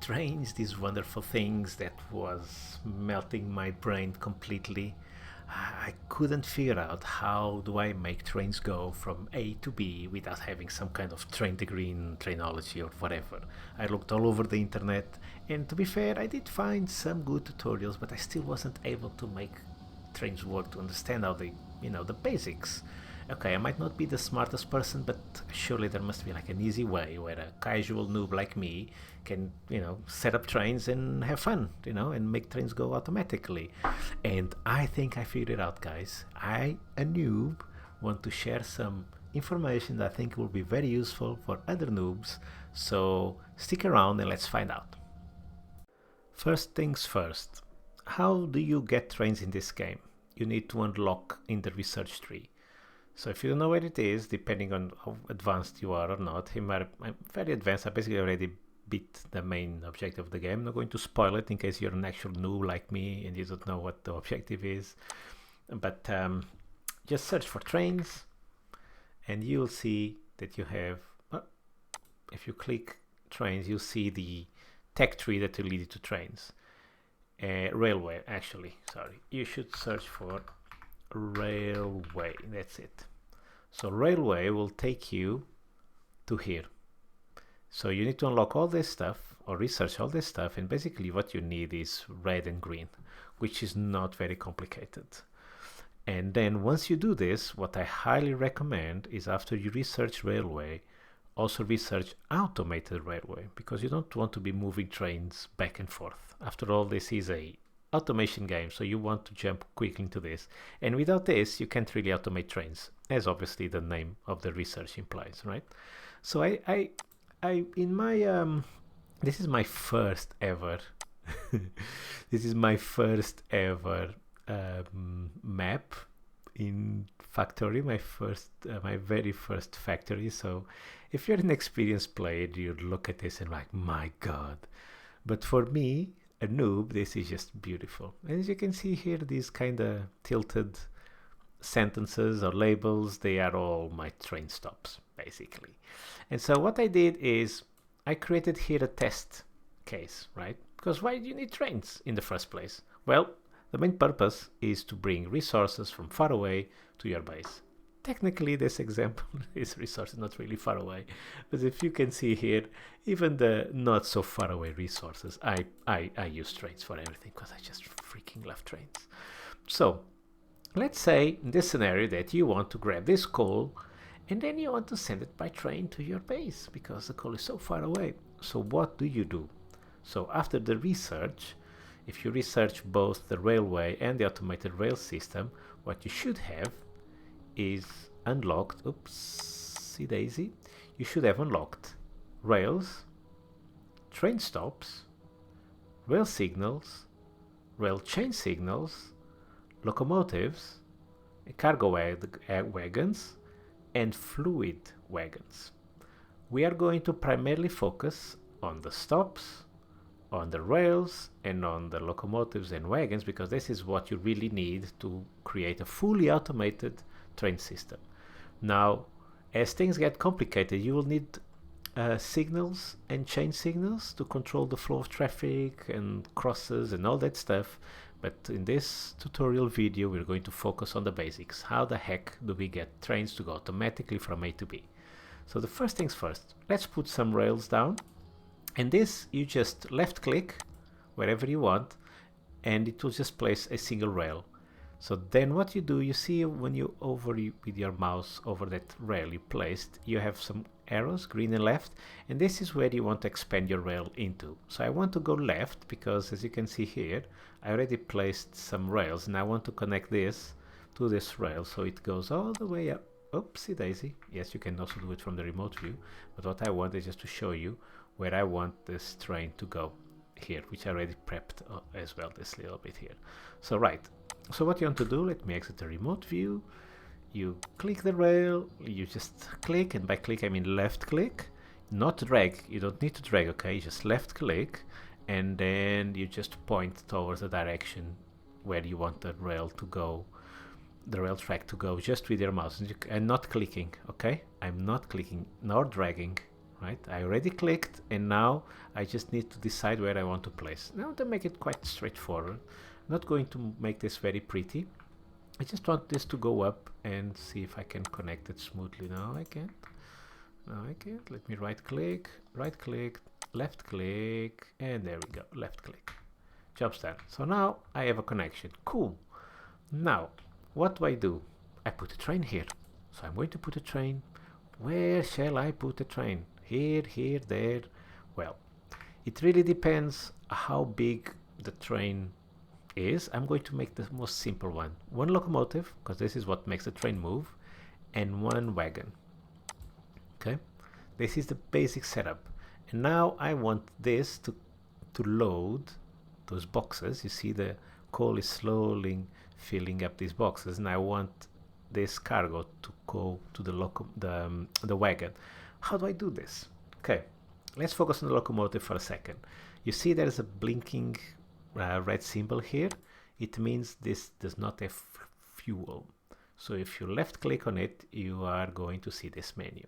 trains, these wonderful things that was melting my brain completely. I couldn't figure out how do I make trains go from A to B without having some kind of train degree in trainology or whatever. I looked all over the internet, and to be fair, I did find some good tutorials, but I still wasn't able to make trains work, to understand how they, the basics. Okay, I might not be the smartest person, but surely there must be like an easy way where a casual noob like me can, set up trains and have fun, and make trains go automatically. And I think I figured it out, guys. I, a noob, want to share some information that I think will be very useful for other noobs. So stick around and let's find out. First things first. How do you get trains in this game? You need to unlock in the research tree. So if you don't know where it is, depending on how advanced you are or not, I'm very advanced. I basically already beat the main objective of the game. I'm not going to spoil it in case you're an actual noob like me and you don't know what the objective is. But just search for trains and you'll see that you have, if you click trains, you'll see the tech tree that will lead you to trains. Railway, actually, sorry. You should search for railway, that's it. So railway will take you to here. So you need to unlock all this stuff or research all this stuff, and basically what you need is red and green, which is not very complicated. And then once you do this, what I highly recommend is after you research railway, also research automated railway, because you don't want to be moving trains back and forth. After all, this is a automation game, so you want to jump quickly into this, and without this you can't really automate trains, as obviously the name of the research implies, right? So I in my this is my first ever this is my first ever map in Factorio, my very first factory. So if you're an experienced player, you'd look at this and like, my god. But for me, a noob, this is just beautiful. As you can see here, these kind of tilted sentences or labels, they are all my train stops basically. And so what I did is I created here a test case, right? Because why do you need trains in the first place? Well, the main purpose is to bring resources from far away to your base. Technically, this example is resources not really far away, but if you can see here, even the not so far away resources, I use trains for everything because I just freaking love trains. So let's say in this scenario that you want to grab this coal and then you want to send it by train to your base because the coal is so far away. So what do you do? So after the research, if you research both the railway and the automated rail system, what you should have is unlocked, oopsie daisy, you should have unlocked rails, train stops, rail signals, rail chain signals, locomotives, cargo wagons, and fluid wagons. We are going to primarily focus on the stops, on the rails, and on the locomotives and wagons, because this is what you really need to create a fully automated train system. Now, as things get complicated, you will need signals and chain signals to control the flow of traffic and crosses and all that stuff. But in this tutorial video, we're going to focus on the basics. How the heck do we get trains to go automatically from A to B? So the first things first, let's put some rails down. And this, you just left click wherever you want, and it will just place a single rail. So then what you do, you see when you with your mouse over that rail you placed, you have some arrows, green and left, and this is where you want to expand your rail into. So I want to go left because, as you can see here, I already placed some rails and I want to connect this to this rail so it goes all the way up. Oopsie daisy. Yes, you can also do it from the remote view, but what I want is just to show you where I want this train to go here, which I already prepped as well, this little bit here. So right, so what you want to do, let me exit the remote view. You click the rail, you just click, and by click I mean left click, not drag. You don't need to drag, okay? You just left click, and then you just point towards the direction where you want the rail to go, the rail track to go, just with your mouse. And not clicking, okay? I'm not clicking nor dragging. right? I already clicked, and now I just need to decide where I want to place. Now to make it quite straightforward, I'm not going to make this very pretty. I just want this to go up and see if I can connect it smoothly. No, I can't. No, I can't. Let me right click, left click, and there we go, left click. Job's done. So now I have a connection. Cool. Now, what do I do? I put a train here. So I'm going to put a train. Where shall I put a train? Here, here, there. Well, it really depends how big the train is. I'm going to make the most simple one. One locomotive, because this is what makes the train move, and one wagon. Okay, this is the basic setup. And now I want this to load those boxes. You see the coal is slowly filling up these boxes, and I want this cargo to go to the wagon. How do I do this? Okay, let's focus on the locomotive for a second. You see there's a blinking red symbol here. It means this does not have fuel. So if you left click on it, you are going to see this menu.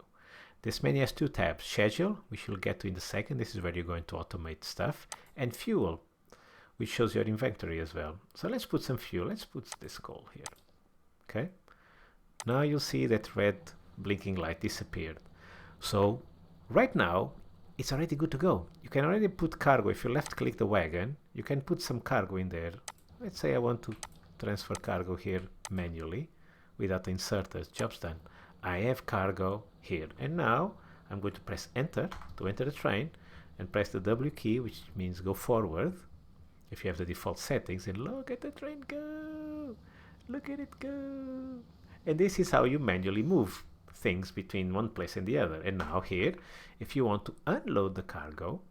This menu has two tabs: schedule, which you'll get to in a second. This is where you're going to automate stuff, and fuel, which shows your inventory as well. So let's put some fuel. Let's put this coal here. Okay. Now you'll see that red blinking light disappeared. So right now it's already good to go. You can already put cargo. If you left click the wagon, you can put some cargo in there. Let's say I want to transfer cargo here manually without inserters. Job's done. I have cargo here, and now I'm going to press enter to enter the train, and press the W key, which means go forward if you have the default settings, and look at the train go. Look at it go. And this is how you manually move things between one place and the other. And now here, if you want to unload the cargo,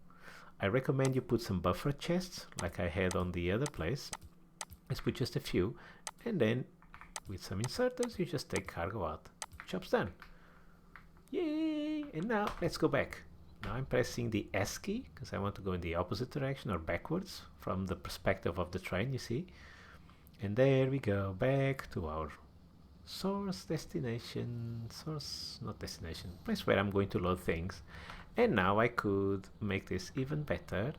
I recommend you put some buffer chests like I had on the other place. Let's put just a few, and then with some inserters you just take cargo out. Job's done. Yay! And now let's go back. Now I'm pressing the S key because I want to go in the opposite direction or backwards from the perspective of the train, you see. And there we go, back to our source, destination, source, not destination, place where I'm going to load things. And now I could make this even better,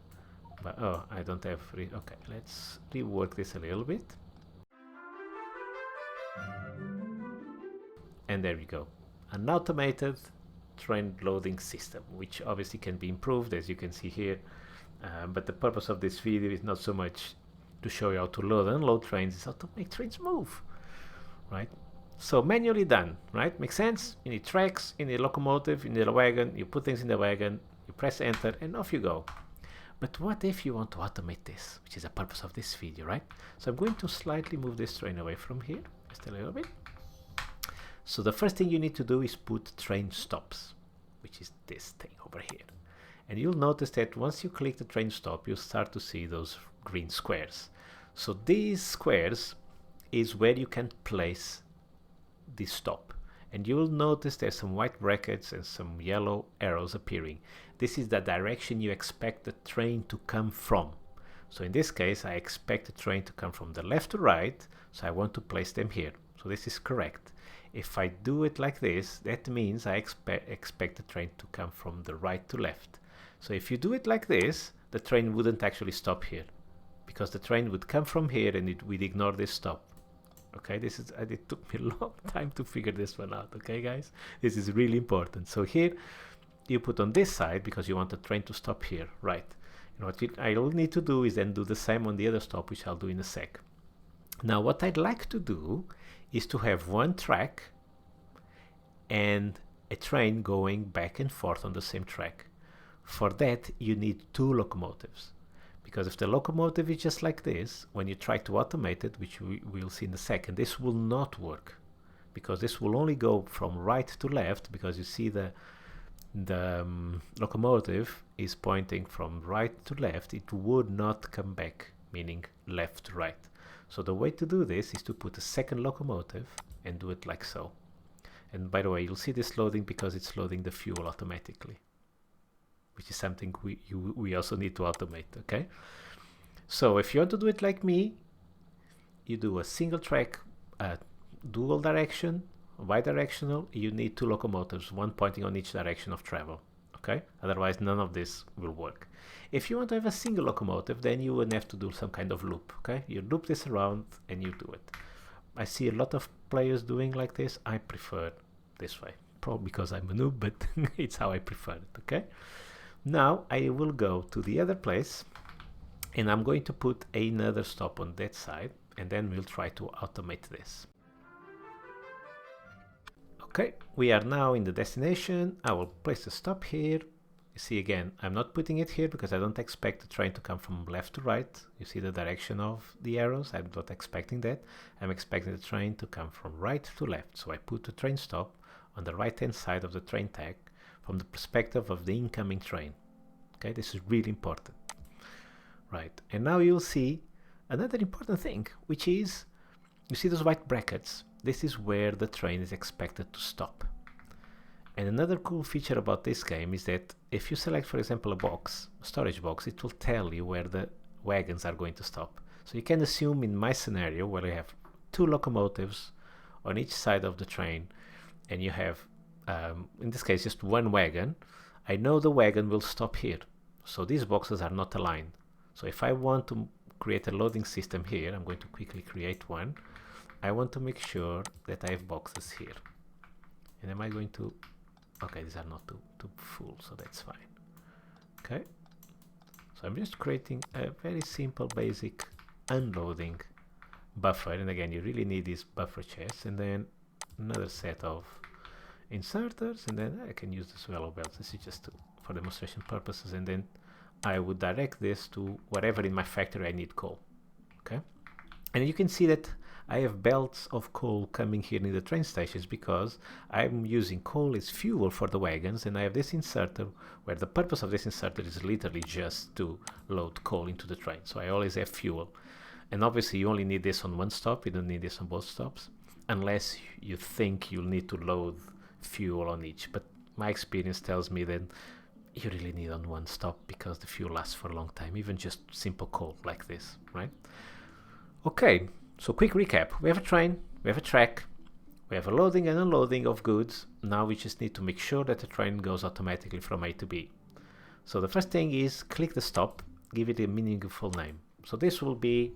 but oh, I don't have, okay, let's rework this a little bit. And there we go, an automated train loading system, which obviously can be improved, as you can see here. But the purpose of this video is not so much to show you how to load and unload trains, it's how to make trains move, right? So manually done, right? Makes sense? You need tracks, you need a locomotive, you need a wagon, you put things in the wagon, you press enter, and off you go. But what if you want to automate this, which is the purpose of this video, right? So I'm going to slightly move this train away from here, just a little bit. So the first thing you need to do is put train stops, which is this thing over here. And you'll notice that once you click the train stop, you'll start to see those green squares. So these squares is where you can place the stop. And you'll notice there's some white brackets and some yellow arrows appearing. This is the direction you expect the train to come from. So in this case, I expect the train to come from the left to right, so I want to place them here. So this is correct. If I do it like this, that means I expect the train to come from the right to left. So if you do it like this, the train wouldn't actually stop here, because the train would come from here and it would ignore this stop. Okay, this is, it took me a long time to figure this one out. Okay, guys, this is really important. So here you put on this side because you want the train to stop here, right? And what I will need to do is then do the same on the other stop, which I'll do in a sec. Now, what I'd like to do is to have one track and a train going back and forth on the same track. For that, you need two locomotives. Because if the locomotive is just like this, when you try to automate it, which we'll see in a second, this will not work. Because this will only go from right to left, because you see the locomotive is pointing from right to left. It would not come back, meaning left to right. So the way to do this is to put a second locomotive and do it like so. And by the way, you'll see this loading because it's loading the fuel automatically, which is something we also need to automate, okay? So if you want to do it like me, you do a single track, dual direction, bi-directional. You need two locomotives, one pointing on each direction of travel, Okay, otherwise none of this will work. If you want to have a single locomotive, then you would have to do some kind of loop. Okay, you loop this around and you do it. I see a lot of players doing like this. I prefer this way, probably because I'm a noob, but it's how I prefer it. Okay, now I will go to the other place and I'm going to put another stop on that side, and then we'll try to automate this. Okay, we are now in the destination. I will place the stop here. You see, again, I'm not putting it here because I don't expect the train to come from left to right. You see the direction of the arrows. I'm not expecting that. I'm expecting the train to come from right to left. So I put the train stop on the right hand side of the train tag from the perspective of the incoming train. Okay, this is really important. Right, and now you'll see another important thing, which is, you see those white brackets? This is where the train is expected to stop. And another cool feature about this game is that if you select, for example, a storage box, it will tell you where the wagons are going to stop. So you can assume in my scenario where I have 2 locomotives on each side of the train, and you have, in this case, just 1 wagon, I know the wagon will stop here. So these boxes are not aligned. So if I want to create a loading system here, I'm going to quickly create one. I want to make sure that I have boxes here. And am I going to... Okay, these are not too full, so that's fine. Okay. So I'm just creating a very simple, basic unloading buffer. And again, you really need these buffer chests. And then another set of inserters. And then I can use the swallow belts. This is just for demonstration purposes. And then I would direct this to whatever in my factory I need coal. Okay, and you can see that I have belts of coal coming here in the train stations because I'm using coal as fuel for the wagons, and I have this inserter where the purpose of this inserter is literally just to load coal into the train. So I always have fuel, and obviously you only need this on one stop, you don't need this on both stops unless you think you'll need to load fuel on each, but my experience tells me that you really need on one stop because the fuel lasts for a long time, even just simple coal like this, right? Okay, so quick recap. We have a train, we have a track, we have a loading and unloading of goods. Now we just need to make sure that the train goes automatically from A to B. So the first thing is click the stop, give it a meaningful name. So this will be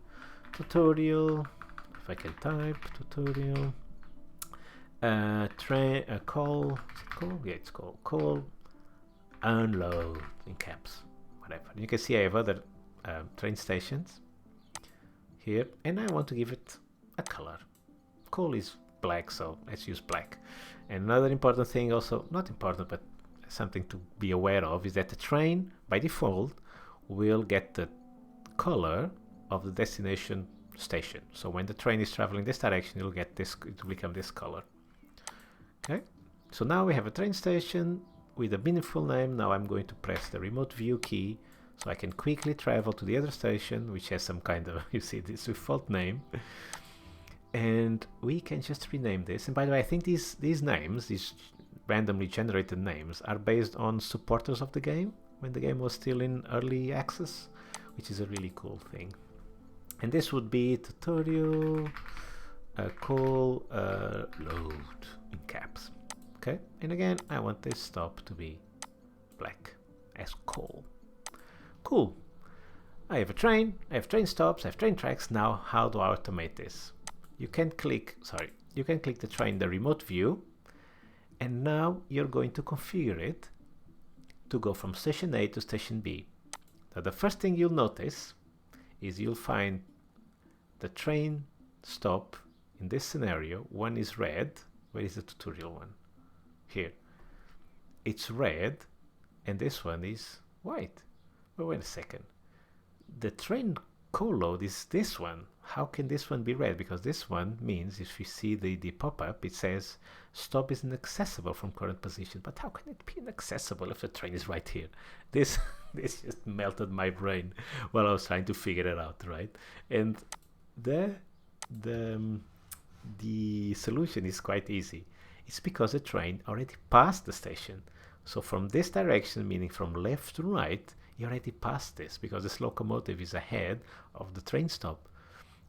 tutorial, if I can type, tutorial, train, call, is it call? Yeah, it's called call, unload in caps, whatever. You can see I have other train stations here, and I want to give it a color. Coal is black, so let's use black. And another important thing, also not important but something to be aware of, is that the train by default will get the color of the destination station. So when the train is traveling this direction, it'll get this, it will become this color. Okay, so now we have a train station with a meaningful name. Now I'm going to press the remote view key so I can quickly travel to the other station, which has some kind of, you see, this default name. And we can just rename this. And by the way, I think these names, these randomly generated names, are based on supporters of the game when the game was still in early access, which is a really cool thing. And this would be tutorial call load in caps. Okay, and again, I want this stop to be black as coal. Cool. I have a train, I have train stops, I have train tracks. Now, how do I automate this? You can click the train, the remote view, and now you're going to configure it to go from station A to station B. Now, the first thing you'll notice is you'll find the train stop in this scenario. One is red. Where is the tutorial one? Here. It's red, and this one is white. Well, wait a second. The train coal load is this one. How can this one be red? Because this one means, if you see the pop-up, it says stop is inaccessible from current position. But how can it be inaccessible if the train is right here? This just melted my brain while I was trying to figure it out, right? And the solution is quite easy. It's because the train already passed the station. So from this direction, meaning from left to right, you already passed this because this locomotive is ahead of the train stop.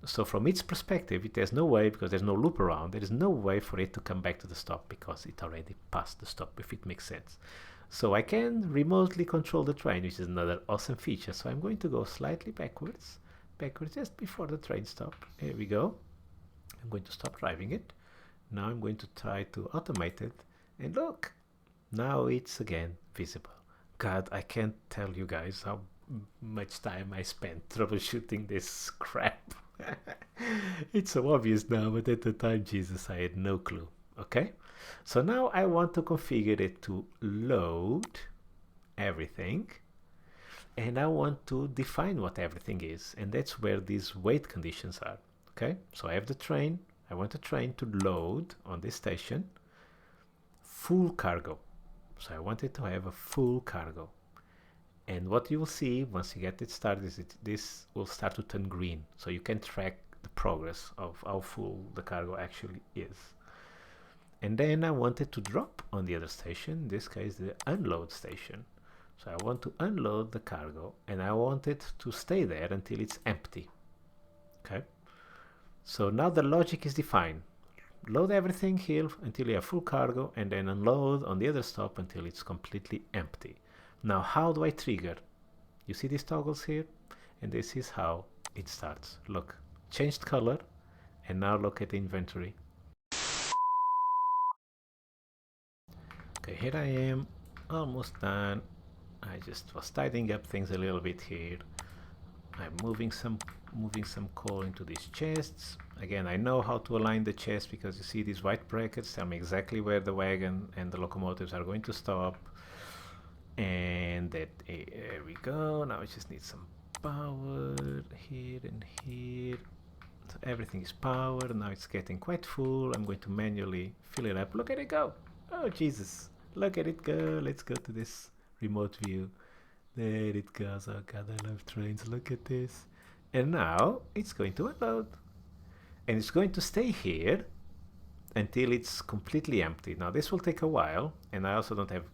So from its perspective, it has no way, because there's no loop around, there is no way for it to come back to the stop because it already passed the stop, if it makes sense. So I can remotely control the train, which is another awesome feature. So I'm going to go slightly backwards just before the train stop. Here we go. I'm going to stop driving it. Now I'm going to try to automate it, and look, now it's again visible. God, I can't tell you guys how much time I spent troubleshooting this crap. It's so obvious now, but at the time, Jesus, I had no clue. Okay, so now I want to configure it to load everything, and I want to define what everything is, and that's where these wait conditions are. Okay, so I have the train. I want the train to load on this station full cargo. So I want it to have a full cargo. And what you will see once you get it started is this will start to turn green. So you can track the progress of how full the cargo actually is. And then I want it to drop on the other station, in this case the unload station. So I want to unload the cargo, and I want it to stay there until it's empty. Okay. So now the logic is defined. Load everything here until you have full cargo, and then unload on the other stop until it's completely empty. Now how do I trigger? You see these toggles here? And this is how it starts. Look, changed color, and now look at the inventory. Okay, here I am, almost done. I just was tidying up things a little bit here. I'm moving some coal into these chests. Again, I know how to align the chest because you see these white brackets tell me exactly where the wagon and the locomotives are going to stop. And that, there we go. Now I just need some power here and here. So everything is powered. Now it's getting quite full. I'm going to manually fill it up. Look at it go. Oh Jesus, look at it go. Let's go to this remote view. There it goes. Oh God, I love trains. Look at this. And now it's going to unload. And it's going to stay here until it's completely empty. Now this will take a while, and I also don't have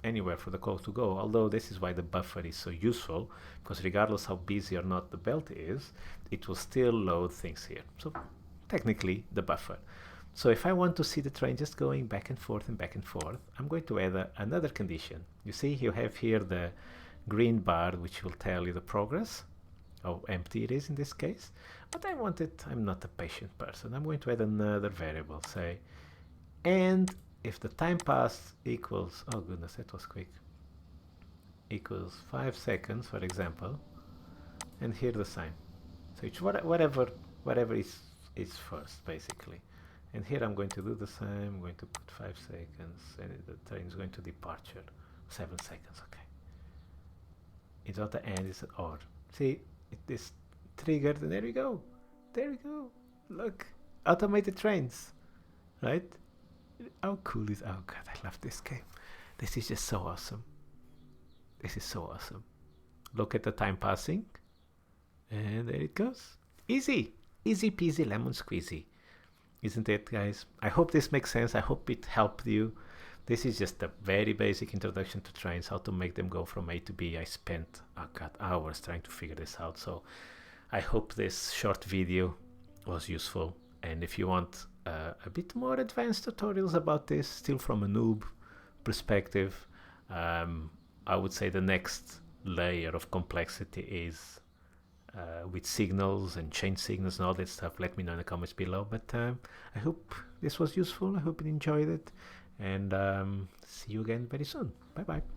anywhere for the coal to go, although this is why the buffer is so useful, because regardless how busy or not the belt is, it will still load things here. So technically the buffer. So if I want to see the train just going back and forth, I'm going to add another condition. You see you have here the green bar which will tell you the progress, how empty it is in this case, but I'm not a patient person. I'm going to add another variable, say, and if the time passed equals, oh goodness, that was quick, equals 5 seconds, for example, and here the sign. So it's whatever is first, basically. And here I'm going to do the same. I'm going to put 5 seconds, and the train is going to departure. 7 seconds, okay. It's not the end, it's an or. See, it is triggered, and there we go. There we go. Look, automated trains, right? How cool is, oh God, I love this game. This is just so awesome. This is so awesome. Look at the time passing, and there it goes. Easy, easy peasy lemon squeezy. Isn't it, guys? I hope this makes sense. I hope it helped you. This is just a very basic introduction to trains, how to make them go from A to B. I spent, oh God, hours trying to figure this out. So I hope this short video was useful. And if you want a bit more advanced tutorials about this, still from a noob perspective, I would say the next layer of complexity is with signals and change signals and all that stuff. Let me know in the comments below. But I hope this was useful. I hope you enjoyed it, and see you again very soon. Bye bye.